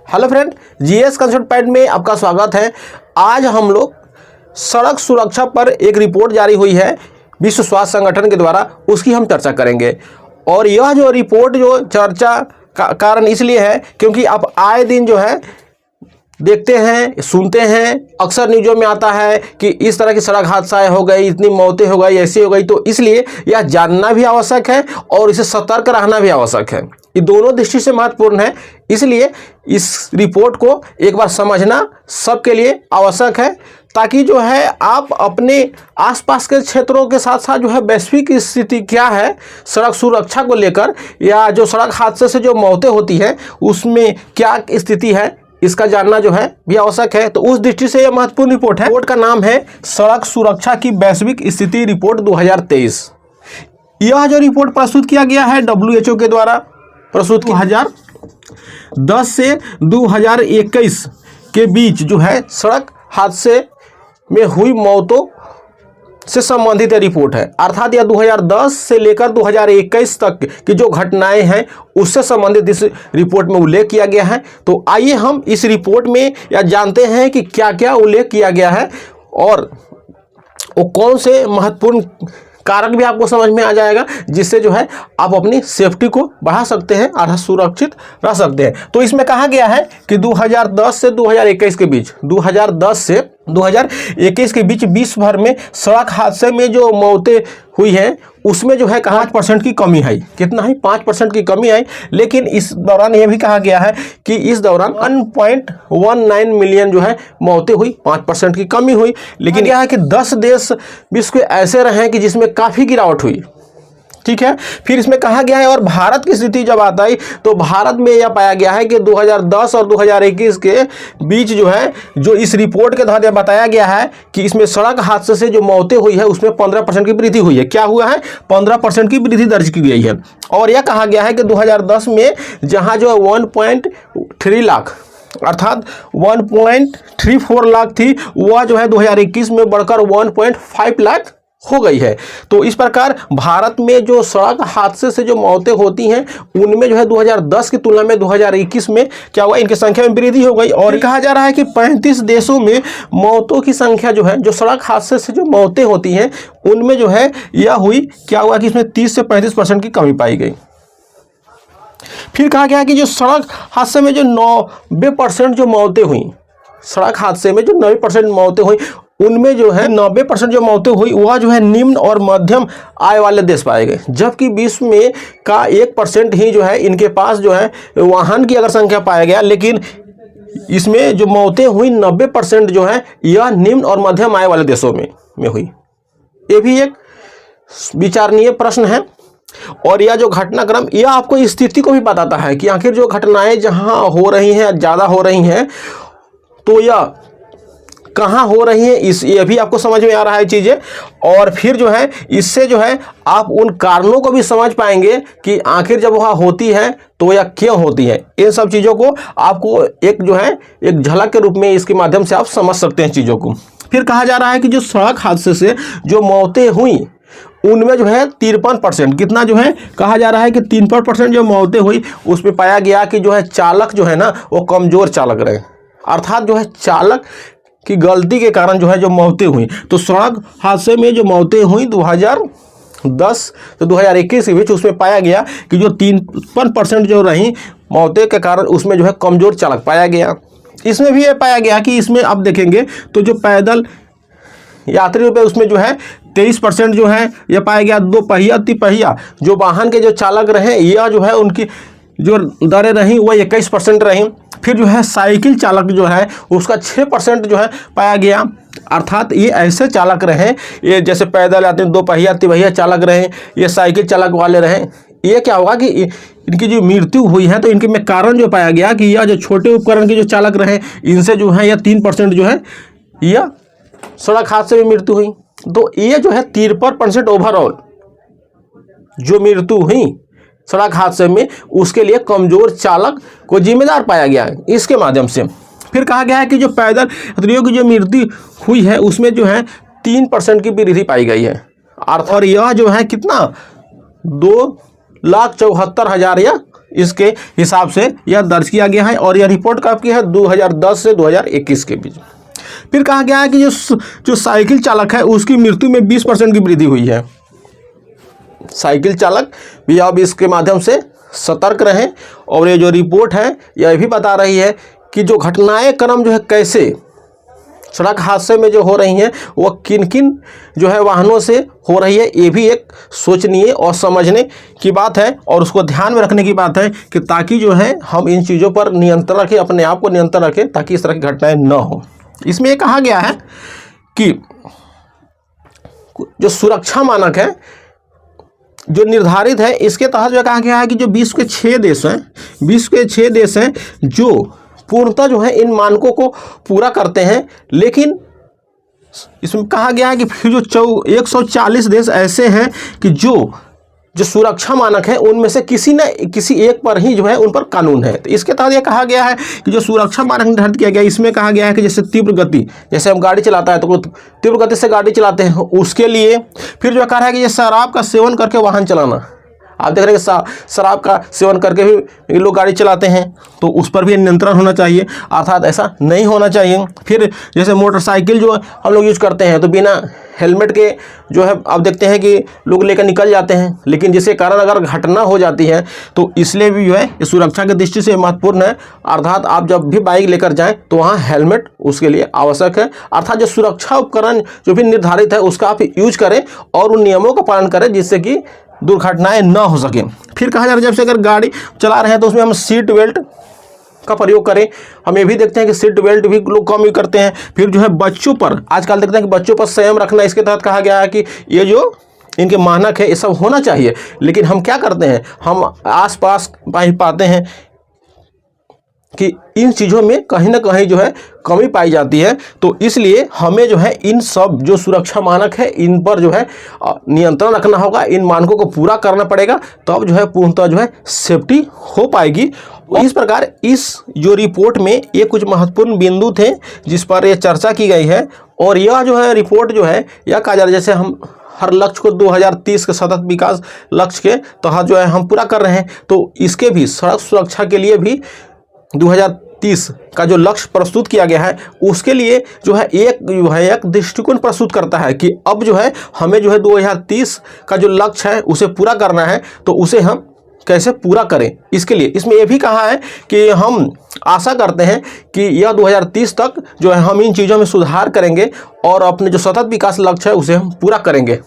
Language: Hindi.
Hello friend, GS consult pad में आपका स्वागत है। आज हम लोग सड़क सुरक्षा पर एक रिपोर्ट जारी हुई है विश्व स्वास्थ्य संगठन के द्वारा, उसकी हम चर्चा करेंगे। और यह जो रिपोर्ट जो चर्चा का कारण इसलिए है क्योंकि आप आए दिन जो है देखते हैं, सुनते हैं, अक्सर न्यूज़ों में आता है कि इस तरह की सड़क हादसाएं हो गई, इतनी मौतें हो गई, ऐसी हो गई। तो इसलिए यह जानना भी आवश्यक है और इसे सतर्क रहना भी आवश्यक है। ये दोनों दृष्टि से महत्वपूर्ण है, इसलिए इस रिपोर्ट को एक बार समझना सबके लिए आवश्यक है, ताकि जो है आप अपने आसपास के क्षेत्रों के साथ साथ जो है वैश्विक स्थिति क्या है सड़क सुरक्षा को लेकर, या जो सड़क हादसे से जो मौतें होती हैं उसमें क्या स्थिति है, इसका जानना जो है भी आवश्यक है। तो उस दृष्टि से यह महत्वपूर्ण रिपोर्ट है। रिपोर्ट का नाम है सड़क सुरक्षा की वैश्विक स्थिति रिपोर्ट 2023। यह जो रिपोर्ट प्रस्तुत किया गया है WHO के द्वारा प्रस्तुत 2010 से 2021 के बीच जो है सड़क हादसे में हुई मौतों से संबंधित रिपोर्ट है। अर्थात यह 2010 से लेकर 2021 तक की जो घटनाएं हैं उससे संबंधित इस रिपोर्ट में उल्लेख किया गया है। तो आइए हम इस रिपोर्ट में या जानते हैं कि क्या क्या उल्लेख किया गया है और वो कौन से महत्वपूर्ण कारक भी आपको समझ में आ जाएगा, जिससे जो है आप अपनी सेफ्टी को बढ़ा सकते हैं और सुरक्षित रह सकते हैं। तो इसमें कहा गया है कि 2010 से 2021 के बीच, 2010 से 2021 के बीच विश्व भर में सड़क हादसे में जो मौतें हुई हैं उसमें जो है 5% की कमी आई। कितना है? 5% की कमी आई। लेकिन इस दौरान यह भी कहा गया है कि इस दौरान 1.19 मिलियन जो है मौतें हुई, 5% की कमी हुई। लेकिन यह है कि 10 देश विश्व के ऐसे रहे कि जिसमें काफ़ी गिरावट हुई। ठीक है। फिर इसमें कहा गया है, और भारत की स्थिति जब आता है तो भारत में यह पाया गया है कि 2010 और 2021 के बीच जो है, जो इस रिपोर्ट के तहत बताया गया है कि इसमें सड़क हादसे से जो मौतें हुई है उसमें 15% की वृद्धि हुई है। क्या हुआ है? 15% की वृद्धि दर्ज की गई है। और यह कहा गया है कि 2010 में जहां जो 1.3 लाख अर्थात 1.34 लाख थी, वह जो है 2021 में बढ़कर 1.5 लाख हो गई है। तो इस प्रकार भारत में जो सड़क हादसे से जो मौतें होती हैं उनमें जो है 2010 की तुलना में 2021 में क्या हुआ, इनकी संख्या में वृद्धि हो गई। और कहा जा रहा है कि 35 देशों में मौतों की संख्या जो है, जो सड़क हादसे से जो मौतें होती हैं उनमें जो है यह हुई, क्या हुआ कि इसमें 30 से 35% की कमी पाई गई। फिर कहा गया कि जो सड़क हादसे में जो 90% जो मौतें हुई, सड़क हादसे में जो 90% मौतें हुई उनमें जो है 90% जो मौतें हुई वह जो है निम्न और मध्यम आय वाले देश पाए गए, जबकि विश्व में का 1% ही जो है इनके पास जो है वाहन की अगर संख्या पाया गया। लेकिन इसमें जो मौतें हुई 90% जो है यह निम्न और मध्यम आय वाले देशों में हुई। ये भी एक विचारणीय प्रश्न है। और यह जो घटनाक्रम यह आपको स्थिति को भी बताता है कि आखिर जो घटनाएं जहां हो रही हैं, ज़्यादा हो रही हैं, तो यह कहाँ हो रही है, ये भी आपको समझ में आ रहा है चीज़ें। और फिर जो है इससे जो है आप उन कारणों को भी समझ पाएंगे कि आखिर जब वह होती है तो यह क्यों होती है। इन सब चीज़ों को आपको एक जो है एक झलक के रूप में इसके माध्यम से आप समझ सकते हैं चीज़ों को। फिर कहा जा रहा है कि जो सड़क हादसे से जो मौतें हुई उनमें जो है 53%, कितना जो है कहा जा रहा है कि 53% जो मौतें हुई उसमें पाया गया कि जो है चालक जो है ना वो कमज़ोर चालक रहे, अर्थात जो है चालक की गलती के कारण जो है जो मौतें हुई। तो सड़क हादसे में जो मौतें हुई 2010 से 2021 के बीच उसमें पाया गया कि जो 53% जो रही मौतें के कारण उसमें जो है कमज़ोर चालक पाया गया। इसमें भी ये पाया गया कि इसमें आप देखेंगे तो जो पैदल यात्री पे उसमें जो है 23% जो है यह पाया गया। दो पहिया तिपहिया जो वाहन के जो चालक रहे यह जो है उनकी जो दरें रहीं वह 21% रहीं। फिर जो है साइकिल चालक जो है उसका 6% जो है पाया गया। अर्थात ये ऐसे चालक रहे, ये जैसे पैदल आते दो पहिया तिपहिया चालक रहे, ये साइकिल चालक वाले रहे। ये क्या होगा कि इनकी जो मृत्यु हुई है तो इनके में कारण जो पाया गया कि यह जो छोटे उपकरण के जो चालक रहे इनसे जो है यह 3% जो है यह सड़क हादसे में मृत्यु हुई। तो ये जो है 53% ओवरऑल जो मृत्यु हुई सड़क हादसे में उसके लिए कमज़ोर चालक को जिम्मेदार पाया गया है इसके माध्यम से। फिर कहा गया है कि जो पैदल यात्रियों की जो मृत्यु हुई है उसमें जो है 3% की वृद्धि पाई गई है। और यह जो है कितना 2,74,000 या इसके हिसाब से यह दर्ज किया गया है और यह रिपोर्ट कब की है 2010 से 2021 के बीच। फिर कहा गया है कि जो साइकिल चालक है उसकी मृत्यु में 20% की वृद्धि हुई है। साइकिल चालक भी अब इसके माध्यम से सतर्क रहें। और ये जो रिपोर्ट है यह भी बता रही है कि जो घटनाएं क्रम जो है कैसे सड़क हादसे में जो हो रही हैं वह किन किन जो है वाहनों से हो रही है, ये भी एक सोचनीय और समझने की बात है और उसको ध्यान में रखने की बात है कि ताकि जो है हम इन चीज़ों पर नियंत्रण रखें, अपने आप को नियंत्रण रखें ताकि इस तरह की घटनाएं न हो। इसमें ये कहा गया है कि जो सुरक्षा मानक है जो निर्धारित है इसके तहत जो कहा गया है कि जो विश्व के 6 देश हैं जो पूर्णतः जो है इन मानकों को पूरा करते हैं। लेकिन इसमें कहा गया है कि फिर जो 140 देश ऐसे हैं कि जो सुरक्षा मानक है उनमें से किसी एक पर ही जो है उन पर कानून है। तो इसके तहत यह कहा गया है कि जो सुरक्षा मानक निर्धारित किया गया इसमें कहा गया है कि जैसे तीव्र गति, जैसे हम गाड़ी चलाता है तो तीव्र गति से गाड़ी चलाते हैं उसके लिए। फिर जो कहा है कि ये शराब का सेवन करके वाहन चलाना, आप देख रहे हैं कि शराब का सेवन करके भी लोग गाड़ी चलाते हैं तो उस पर भी नियंत्रण होना चाहिए, अर्थात ऐसा नहीं होना चाहिए। फिर जैसे मोटरसाइकिल जो हम लोग यूज करते हैं तो बिना हेलमेट के जो है आप देखते हैं कि लोग लेकर निकल जाते हैं, लेकिन जिसके कारण अगर घटना हो जाती है तो इसलिए भी जो है ये सुरक्षा की दृष्टि से महत्वपूर्ण है। अर्थात आप जब भी बाइक लेकर जाएं तो वहाँ हेलमेट उसके लिए आवश्यक है। अर्थात जो सुरक्षा उपकरण जो भी निर्धारित है उसका आप यूज करें और उन नियमों का पालन करें जिससे कि दुर्घटनाएं न हो सके। फिर कहा जा रहा है जब से अगर गाड़ी चला रहे हैं तो उसमें हम सीट बेल्ट का प्रयोग करें। हम ये भी देखते हैं कि सीट बेल्ट भी लोग कम ही करते हैं। फिर जो है बच्चों पर आजकल देखते हैं कि बच्चों पर संयम रखना, इसके तहत कहा गया है कि ये जो इनके मानक है ये सब होना चाहिए। लेकिन हम क्या करते हैं, हम आसपास पाते हैं कि इन चीज़ों में कहीं ना कहीं जो है कमी पाई जाती है। तो इसलिए हमें जो है इन सब जो सुरक्षा मानक है इन पर जो है नियंत्रण रखना होगा, इन मानकों को पूरा करना पड़ेगा, तब जो है पूर्णतः जो है सेफ्टी हो पाएगी। इस प्रकार इस जो रिपोर्ट में ये कुछ महत्वपूर्ण बिंदु थे जिस पर ये चर्चा की गई है। और यह जो है रिपोर्ट जो है यह कहा जा रहा है जैसे हम हर लक्ष्य को 2030 के सतत विकास लक्ष्य के तहत जो है हम पूरा कर रहे हैं, तो इसके भी सड़क सुरक्षा के लिए भी 2030 का जो लक्ष्य प्रस्तुत किया गया है उसके लिए जो है एक दृष्टिकोण प्रस्तुत करता है कि अब जो है हमें जो है 2030 का जो लक्ष्य है उसे पूरा करना है, तो उसे हम कैसे पूरा करें। इसके लिए इसमें यह भी कहा है कि हम आशा करते हैं कि यह 2030 तक जो है हम इन चीज़ों में सुधार करेंगे और अपने जो सतत विकास लक्ष्य है उसे हम पूरा करेंगे।